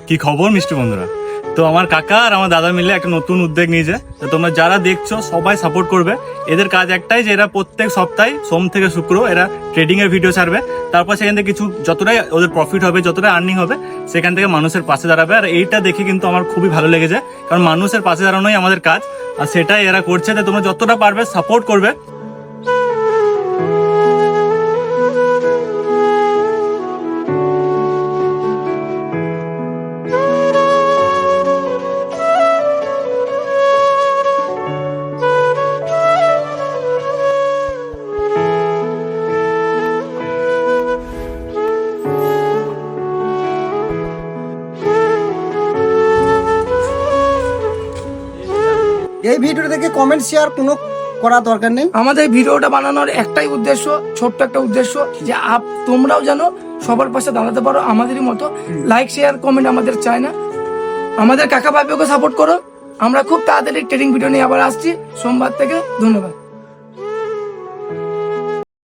কি খবর মিষ্টি বন্ধুরা? তো আমার কাকা আর আমার দাদা মিলে একটা নতুন উদ্যোগ নিয়েছে। তো তোমরা যারা দেখছো সবাই সাপোর্ট করবে। এদের কাজ একটাই যে এরা প্রত্যেক সপ্তাহে সোম থেকে শুক্র এরা ট্রেডিং এর ভিডিও ছাড়বে। তারপর সেখান থেকে কিছু যতটাই ওদের প্রফিট হবে, যতটাই আর্নিং হবে, সেখান থেকে মানুষের পাশে দাঁড়াবে। আর এইটা দেখে কিন্তু আমার খুবই ভালো লেগেছে, কারণ মানুষের পাশে দাঁড়ানোই আমাদের কাজ, আর সেটাই এরা করছে। তো তোমরা যতটা পারবে সাপোর্ট করবে। এই ভিডিওটা দেখে কমেন্ট শেয়ার কোনো করা দরকার নেই। আমাদের ভিডিওটা বানানোর একটাই উদ্দেশ্য, ছোট্ট একটা উদ্দেশ্য, যে তোমরাও যেন সবার পাশে দাঁড়াতে পারো আমাদেরই মতো। লাইক শেয়ার কমেন্ট আমাদের চাই না। আমাদের কাকা ভাইকে সাপোর্ট করো। আমরা খুব তাড়াতাড়ি ট্রেডিং ভিডিও নিয়ে আবার আসছি সোমবার থেকে। ধন্যবাদ।